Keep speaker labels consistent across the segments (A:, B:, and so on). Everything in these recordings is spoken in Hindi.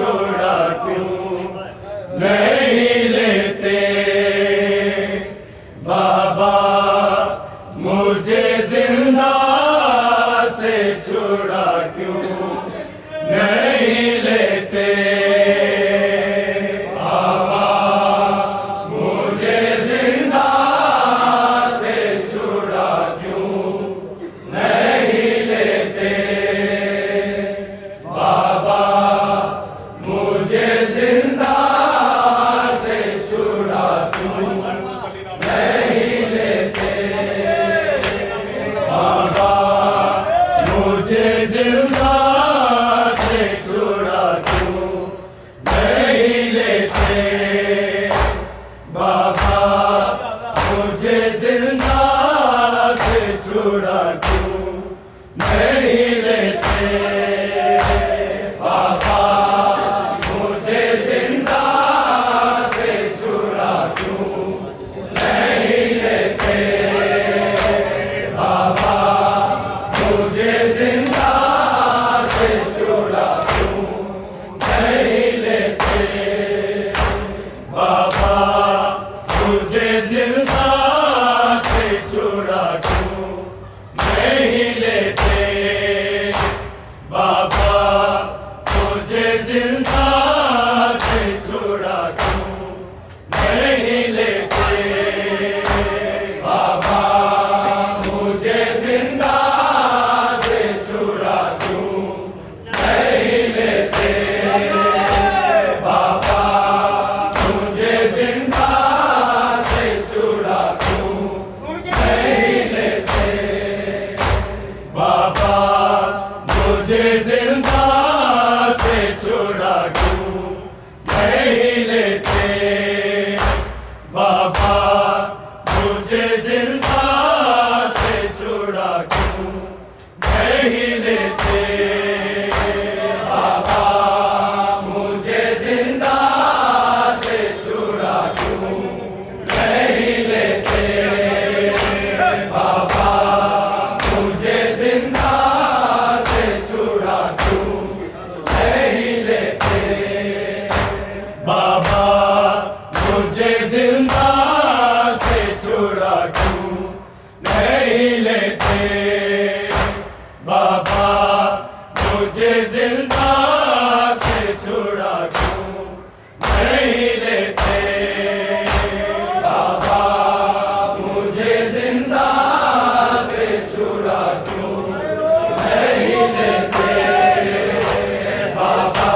A: छोड़ा क्यों नहीं लेते बाबा, मुझे जिंदा से छोड़ा क्यों नहीं लेते बाबा, मुझे जिंदा से छोड़ा क्यों नहीं लेते बाबा, मुझे जिंदा से छोड़ा क्यों नहीं लेते बाबा, मुझे जिंदा से छोड़ा क्यों नहीं लेते बाबा, मुझे जिंदा से छोड़ा क्यों नहीं लेते बाबा, मुझे जिंदा से छोड़ा क्यों नहीं लेते बाबा, मुझे जिंदा से छोड़ा क्यों नहीं लेते बाबा, मुझे जिंदा से छोड़ा क्यों नहीं लेते बाबा, मुझे जिंदा से छोड़ा क्यों नहीं लेते बाबा, मुझे जिंदा से छोड़ा क्यों नहीं लेते बाबा, मुझे जिंदा से छोड़ा क्यों नहीं लेते बाबा, मुझे जिंदा से छोड़ा क्यों नहीं लेते बाबा, मुझे जिंदा से छोड़ा क्यों नहीं लेते बाबा, मुझे जिंदा से छोड़ा क्यों नहीं लेते बाबा, मुझे जिंदा से छोड़ा क्यों नहीं लेते बाबा, मुझे जिंदा से छोड़ा क्यों नहीं लेते बाबा, मुझे जिंदा से छोड़ा क्यों नहीं लेते बाबा, मुझे जिंदा से छोड़ा क्यों नहीं लेते बाबा,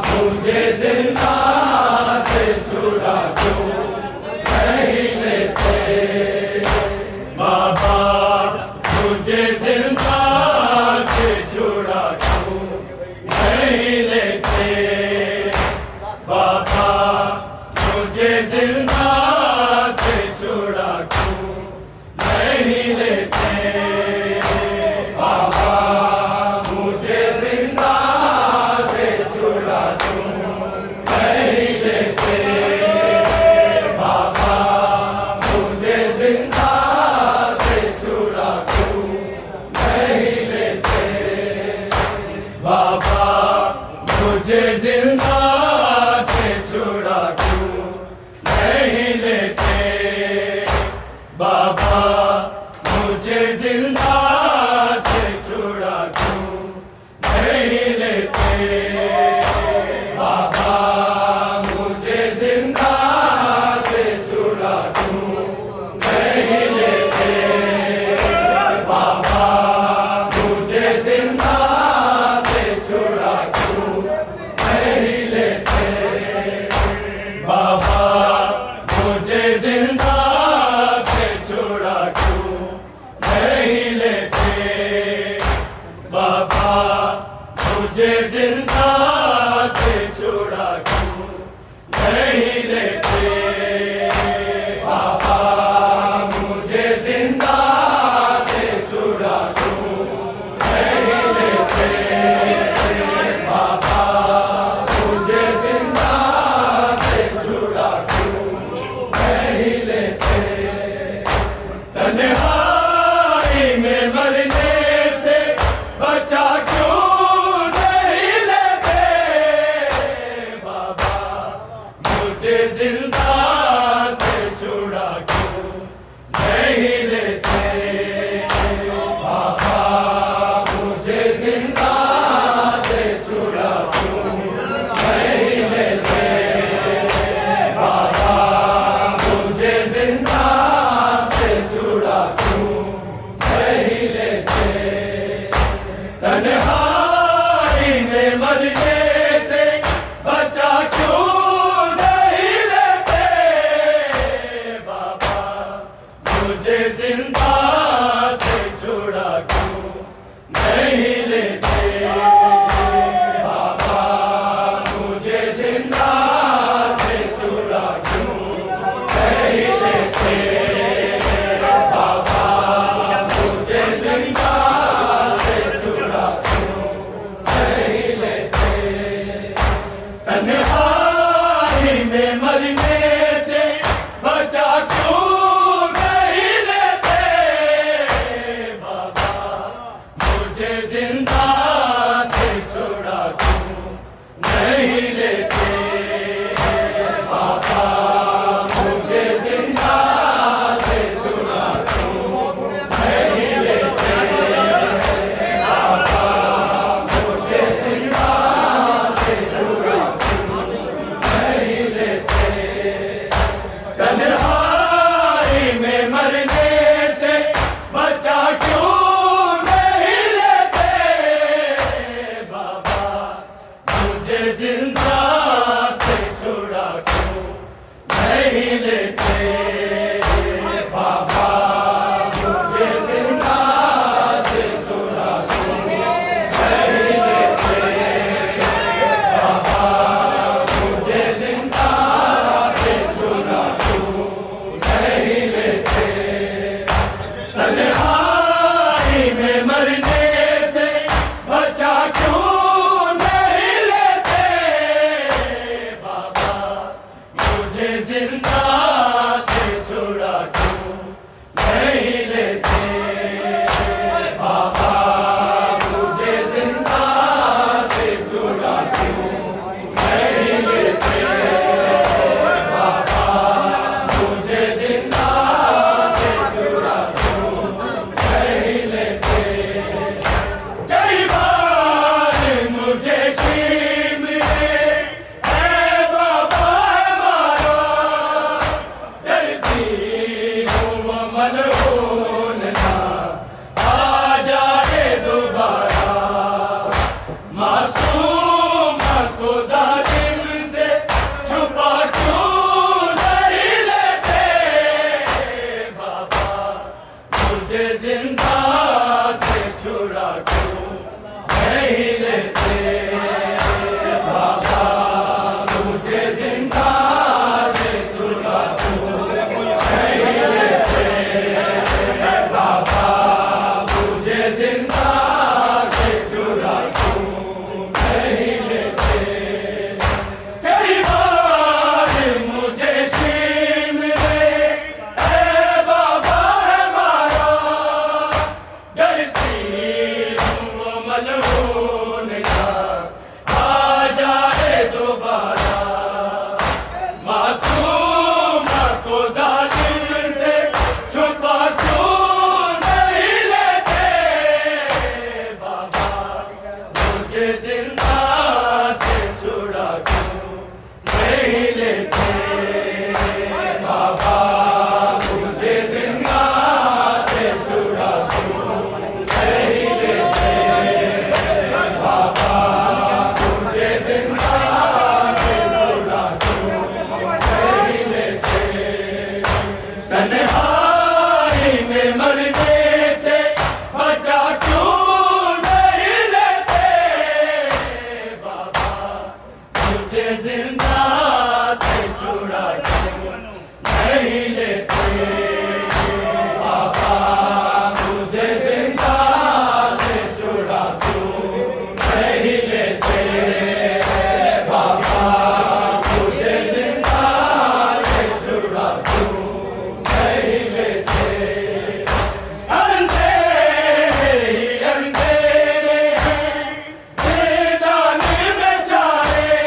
A: मुझे जिंदा से छोड़ा क्यों नहीं लेते बाबा, मुझे जिंदा से छोड़ा क्यों नहीं लेते बाबा, मुझे जिंदा से छोड़ा क्यों नहीं लेते बाबा, मुझे जिंदा से छोड़ा क्यों नहीं लेते बाबा, मुझे जिंदा से छोड़ा क्यों नहीं लेते बाबा, मुझे जिंदा से छोड़ा क्यों नहीं लेते बाबा, मुझे जिंदा से छोड़ा क्यों नहीं लेते बाबा, मुझे जिंदा से छोड़ा क्यों नहीं लेते बाबा, मुझे जिंदा से छोड़ा क्यों नहीं लेते बाबा, मुझे जिंदा से छोड़ा क्यों नहीं लेते बाबा, मुझे जिंदा से छोड़ा क्यों नहीं लेते बाबा, मुझे जिंदा से छोड़ा क्यों नहीं लेते बाबा, मुझे जिंदा से छोड़ा क्यों नहीं लेते तन्हाई में मरने से बचा क्यों नहीं लेते लेते बाबा मुझे जिंदा से छुड़ा क्यों नहीं लेते बाबा मुझे जिंदा से छुड़ा क्यों नहीं लेते तन्हाई में मरने से बचा क्यों नहीं लेते बाबा मुझे जिंदा से छुड़ा क्यों नहीं लेते बाबा मुझे जिंदा से छुड़ा क्यों नहीं लेते बाबा मुझे जिंदा से छुड़ा क्यों नहीं लेते तन्हाई में मरने से बचा क्यों नहीं लेते बाबा मुझे जिंदा से छुड़ा क्यों नहीं लेते बाबा मुझे जिंदा से छुड़ा क्यों नहीं लेते बाबा मुझे जिंदा से छुड़ा क्यों नहीं लेते कई बार मुझे शिमर में है बाबा मारो डरती हूँ मलून ना आ जाए दोबारा मासूम को जालिम से छुपा क्यों नहीं लेते बाबा मुझे जिंदा से छुड़ा क्यों नहीं लेते बाबा मुझे जिंदा से छुड़ा क्यों नहीं लेते बाबा मुझे जिंदा से छुड़ा क्यों नहीं लेते कई बार मुझे शिमर में है बाबा मारो डरती हूँ मलून का आ जाए दोबारा मासूम को जालिम से छुपा क्यों नहीं लेते बाबा मुझे जिंदा से छुड़ा क्यों नहीं लेते बाबा मुझे जिंदा से छुड़ा क्यों नहीं लेते बाबा मुझे जिंदा से छुड़ा क्यों नहीं लेते तन्हाई में मरने से बचा क्यों नहीं लेते बाबा मुझे जिंदा से छुड़ा क्यों नहीं लेते बाबा मुझे जिंदा से छुड़ा क्यों नहीं लेते बाबा मुझे जिंदा से छुड़ा क्यों नहीं लेते अंधेरे ही अंधेरे हैं ज़िंदगानी में चाहे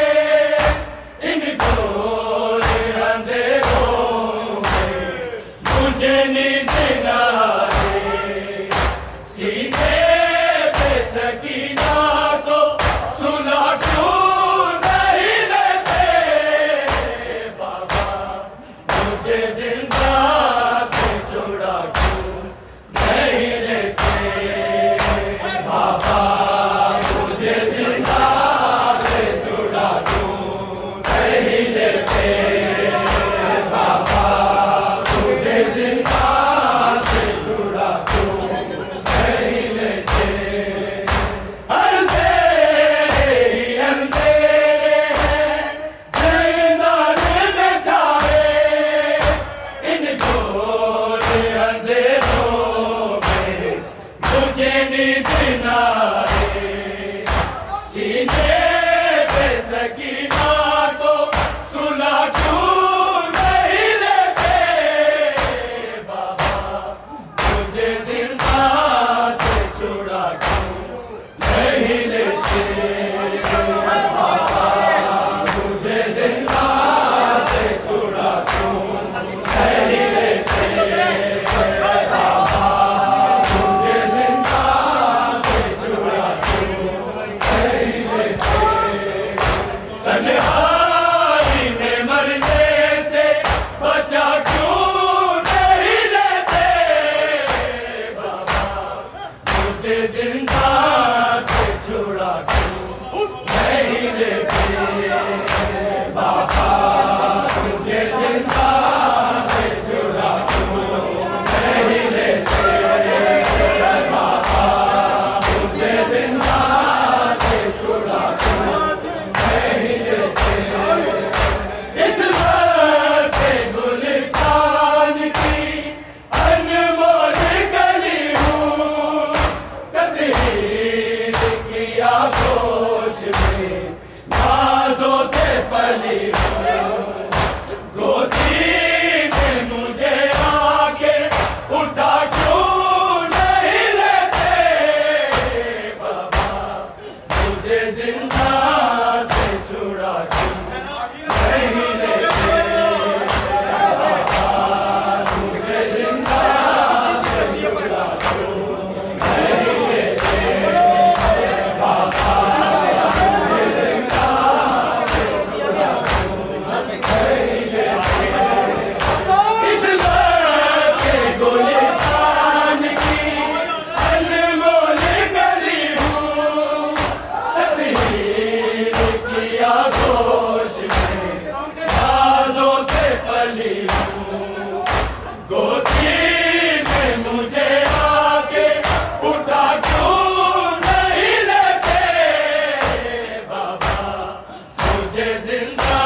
A: जिंदा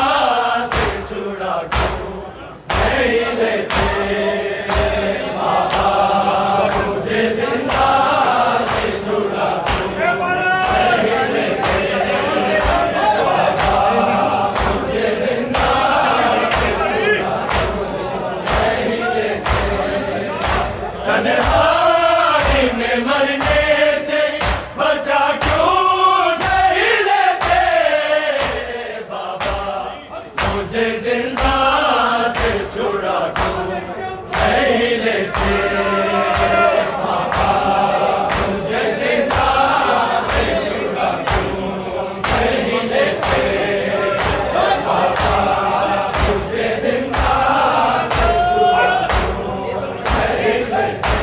A: से छुड़ा क्यों नहीं लेते बाबा मुझे जिंदा से छुड़ा क्यों नहीं लेते बाबा मुझे जिंदा से छुड़ा क्यों नहीं लेते तन्हाई में मरने से बचा क्यों नहीं लेते बाबा मुझे जिंदा से छुड़ा क्यों नहीं लेते बाबा मुझे जिंदा से छुड़ा क्यों नहीं लेते बाबा मुझे जिंदा से छुड़ा क्यों नहीं लेते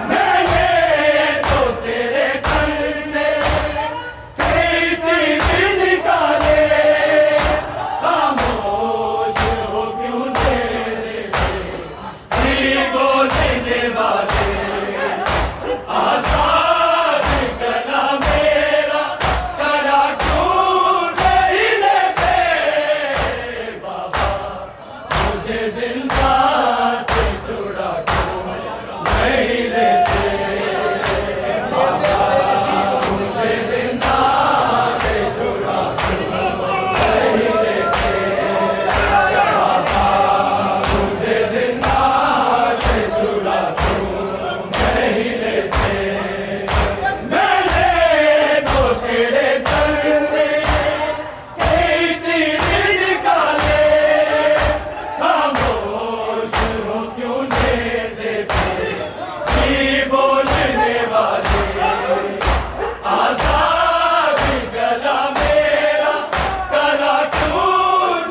A: मैंने तो तेरे तन से कई तीर निकाले खामोश हो क्यों तेरे जी बोलने वाले आजाद गला मेरा करा क्यों नहीं लेते बाबा मुझे जिंदा से छुड़ा क्यों नहीं लेते बाबा मुझे जिंदा से छुड़ा क्यों नहीं लेते बाबा मुझे जिंदा से छुड़ा क्यों नहीं लेते मैंने तो तेरे तन से कई तीर निकाले खामोश हो क्यों नेज़े पे जी बोलने वाले आजाद गला मेरा करा क्यों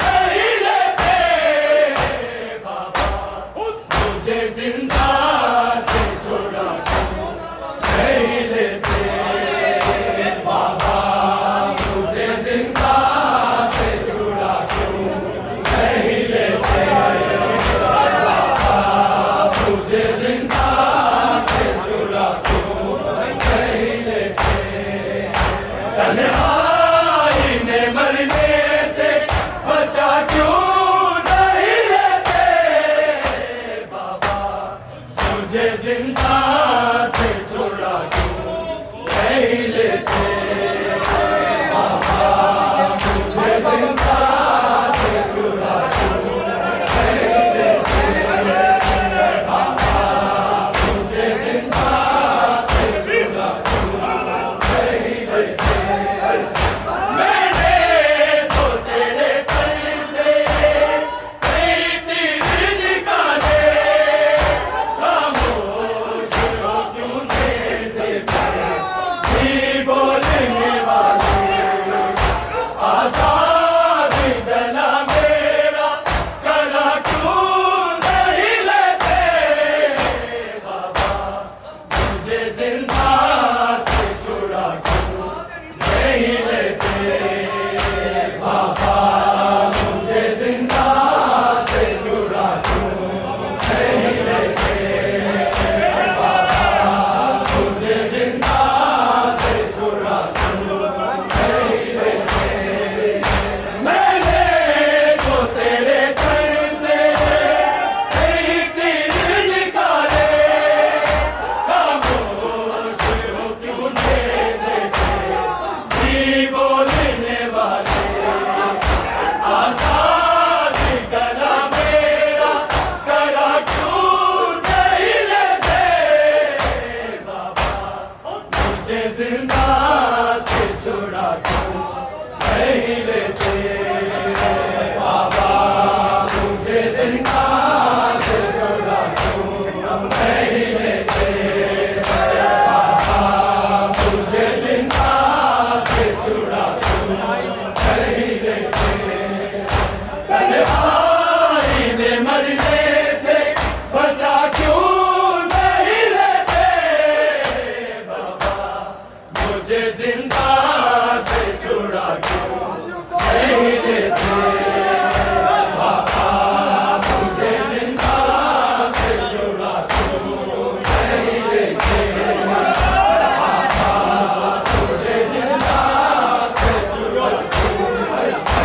A: नहीं लेते बाबा मुझे जिंदा से छोड़ा क्यों नहीं लेते बाबा मुझे जिंदा से छोड़ा क्यों नहीं लेते बाबा मुझे जिंदा से छुड़ा क्यों नहीं लेते तन्हाई में मरने से बचा क्यों नहीं लेते बाबा मुझे जिंदा से छुड़ा क्यों नहीं लेते बाबा मुझे जिंदा से छुड़ा क्यों नहीं लेते बाबा मुझे जिंदा से छुड़ा क्यों नहीं लेते मैंने तो तेरे तन से कई तीर निकाले खामोश हो क्यों नेज़े पे जी बोलने वाले आजाद गला मेरा करा क्यों नहीं लेते बाबा मुझे जिंदा से छुड़ा क्यों नहीं लेते बाबा मुझे जिंदा से छुड़ा क्यों नहीं लेते बाबा मुझे जिंदा से छुड़ा क्यों नहीं लेते मैंने तो तेरे तन से कई तीर निकाले खामोश हो क्यों नेज़े पे जी बोलने वाले आजाद गला मेरा करा क्यों नहीं लेते बाबा मुझे जिंदा से छुड़ा क्यों नहीं लेते बाबा मुझे जिंदा से छुड़ा क्यों नहीं लेते बाबा मुझे जिंदा से छुड़ा क्यों नहीं लेते तन्हाई में मरने से बचा क्यों नहीं लेते बाबा मुझे जिंदा से छुड़ा क्यों नहीं लेते बाबा मुझे जिंदा से छुड़ा क्यों नहीं लेते बाबा मुझे जिंदा से छुड़ा क्यों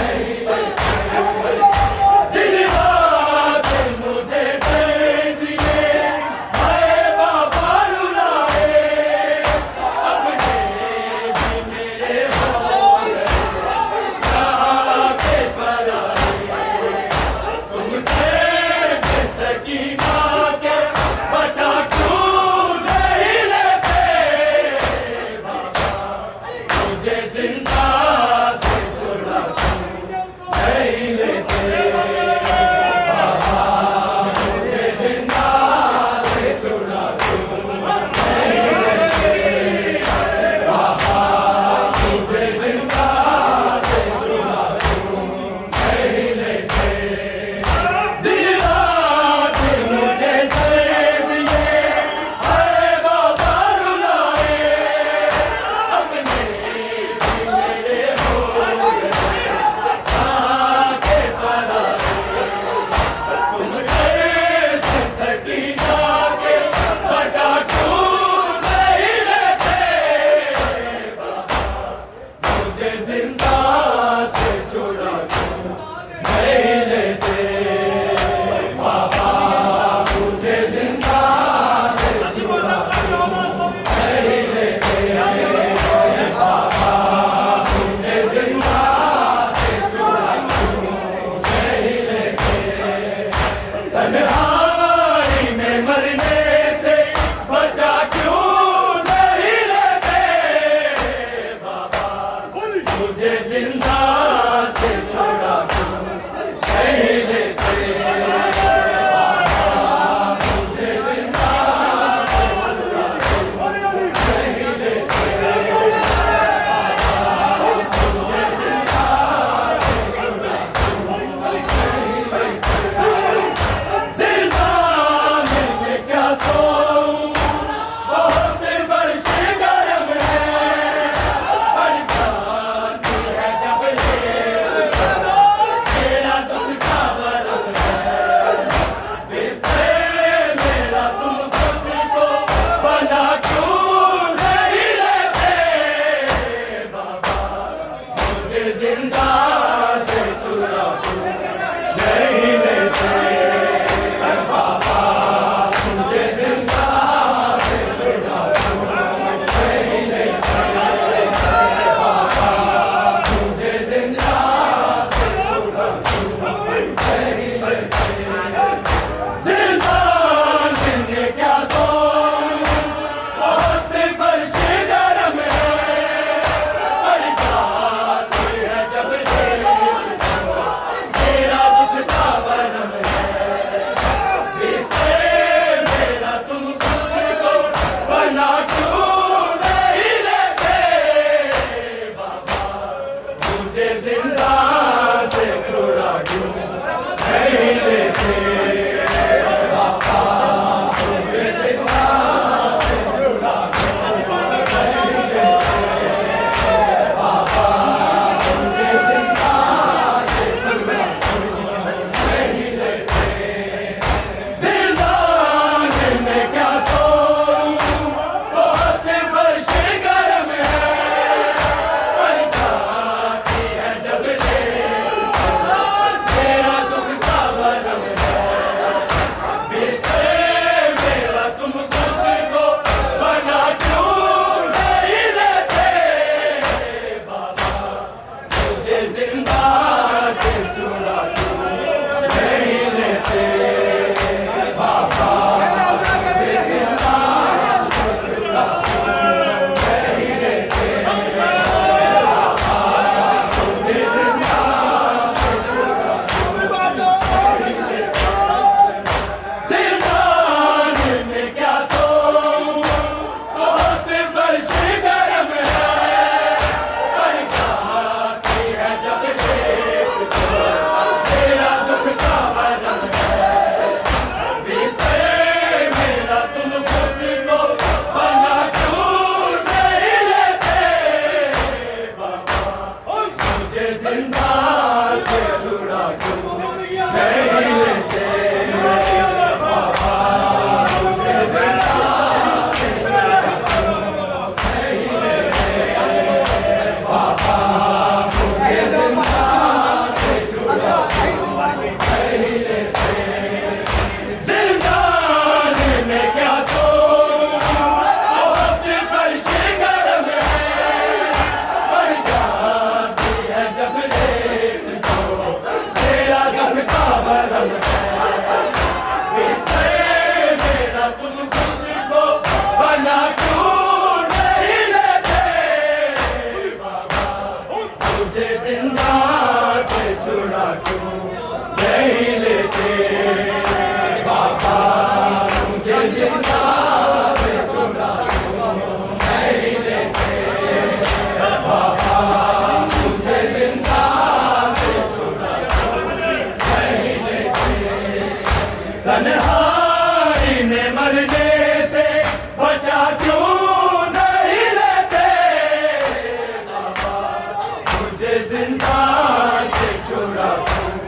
A: नहीं लेते बाबा मुझे जिंदा से छुड़ा नहीं लेते बाबा मुझे जिंदा से छुड़ा नहीं लेते जिंदान में क्या सोऊं बहुत फर्श गर्म है पर जाती है जब मेरा दुख का भरम है बिस्तर मेरा तुम खुद को बना क्यों नहीं लेते बाबा मुझे जिंदा से छुड़ा क्यों नहीं लेते बाबा मुझे जिंदा से छुड़ा क्यों नहीं लेते बाबा मुझे जिंदा से छुड़ा जिंदान में क्या सोऊं बहुत फर्श गर्म है पर जाती है जब देख तो मेरा दुख का भरम है बिस्तर मेरा तुम खुद को बना क्यों नहीं लेते बाबा मुझे जिंदा से छुड़ा क्यों नहीं लेते बाबा मुझे जिंदा से छुड़ा क्यों नहीं लेते बाबा मुझे जिंदा से छुड़ा क्यों नहीं लेते जिंदान में क्या सोऊं बहुत फर्श गर्म है पर जाती है जब रेत तो मेरा दुख का भरम है बिस्तर मेरा तुम खुद को बना क्यों नहीं लेते बाबा मुझे जिंदा से छुड़ा क्यों नहीं लेते बाबा मुझे जिंदा से छुड़ा क्यों नहीं लेते बाबा मुझे जिंदा से छुड़ा क्यों नहीं लेते तन्हाई में मरने से बचा क्यों नहीं लेते बाबा मुझे जिंदा से छुड़ा क्यों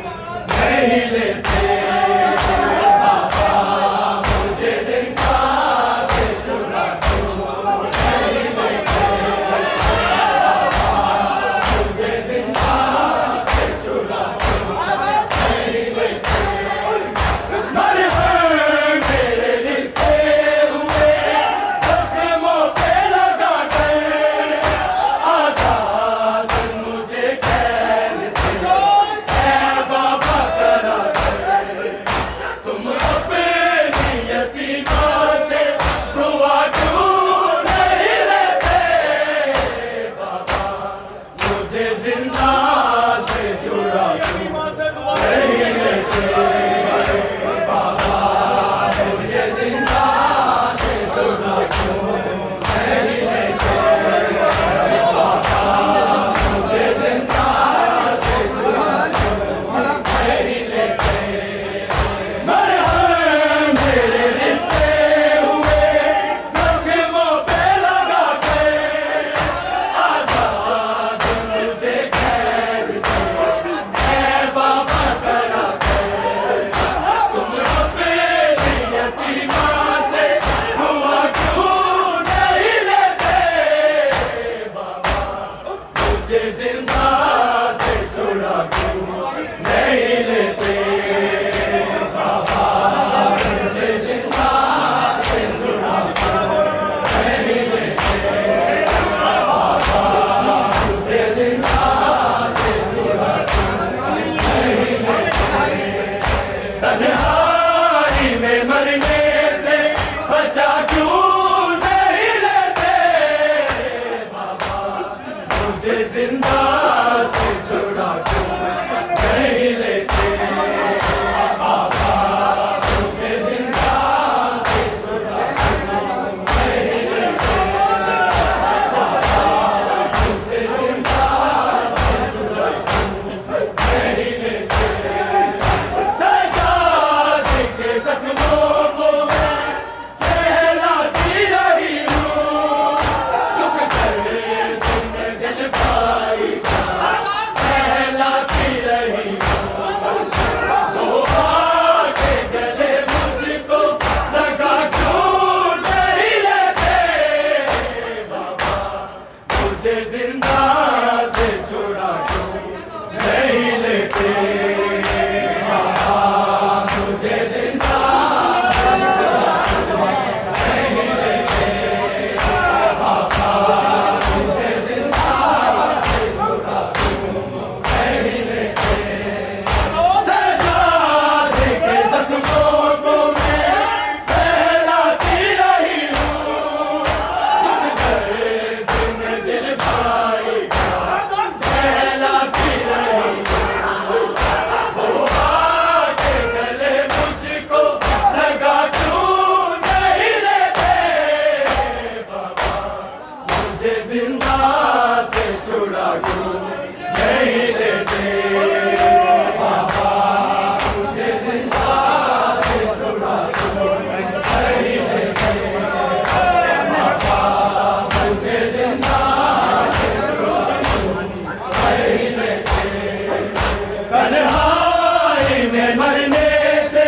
A: तन्हाई में मरने से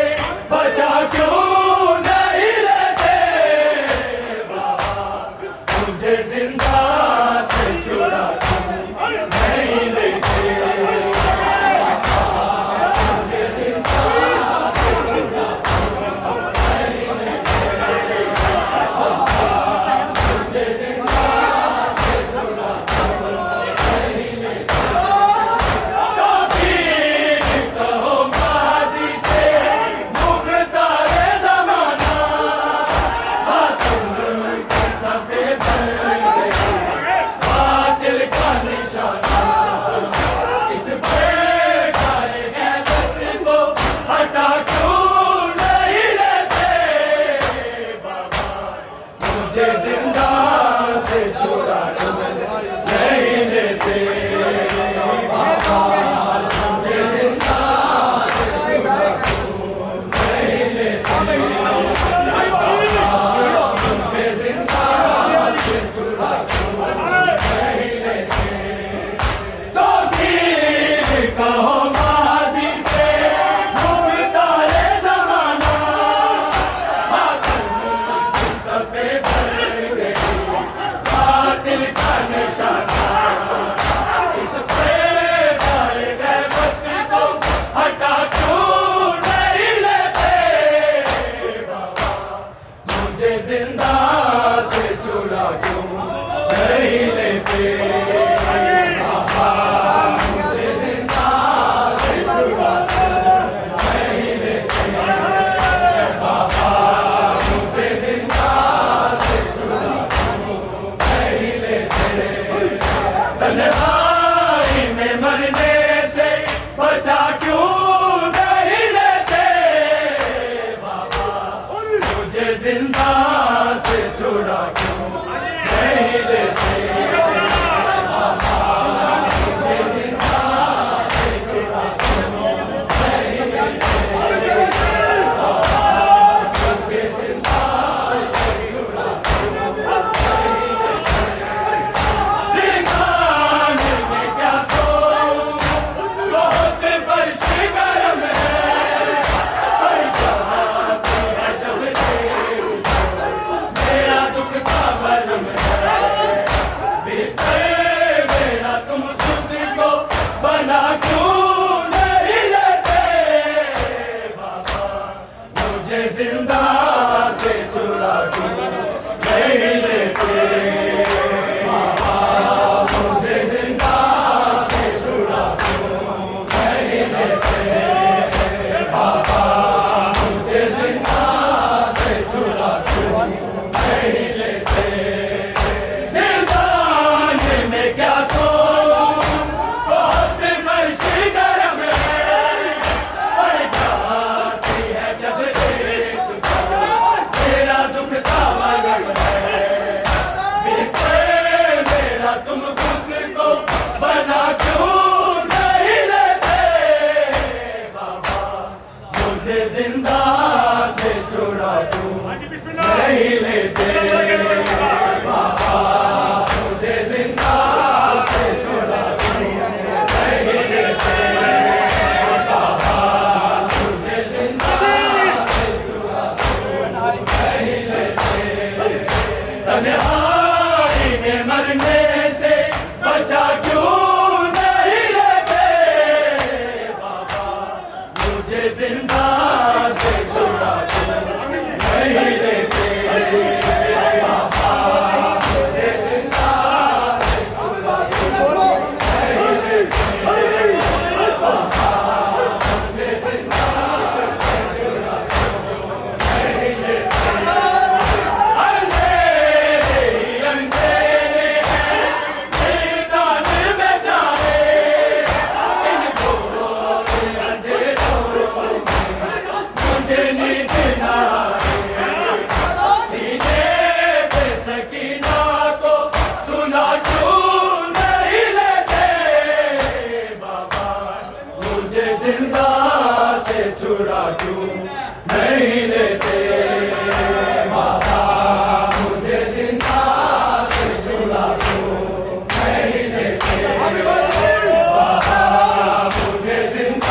A: बचा क्यों नहीं लेते बाबा, मुझे जिंदा से छुड़ा क्यों नहीं लेते। तन्हाई में मरने से बचा क्यों नहीं लेते बाबा, मुझे जिंदा से छुड़ा क्यों नहीं लेते। जिंदा से छुड़ा क्यों नहीं लेते बाबा, मुझे जिंदा से छुड़ा क्यों नहीं लेते बाबा, मुझे जिंदा से छुड़ा क्यों नहीं लेते। जिंदान में क्या सो बहुत फर्श गरम है, पड़ जाती है जब तुम खुद को बना क्यों नहीं लेते बाबा, मुझे जिंदा से छुड़ा क्यों नहीं लेते बाबा, मुझे जिंदा से छुड़ा क्यों नहीं लेते बाबा, मुझे जिंदा से छुड़ा क्यों नहीं लेते। तन्हाई में मरने से बचा क्यों नहीं लेते बाबा, मुझे जिंदा से छुड़ा क्यों नहीं लेते बाबा, मुझे जिंदा से छुड़ा क्यों नहीं लेते बाबा, मुझे जिंदा से छुड़ा क्यों नहीं लेते। जिंदा से छुड़ा क्यों नहीं लेते बाबा, मुझे जिंदा से छुड़ा क्यों नहीं लेते बाबा, मुझे जिंदा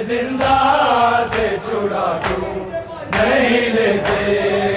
A: जिंदा से छुड़ा क्यों नहीं लेते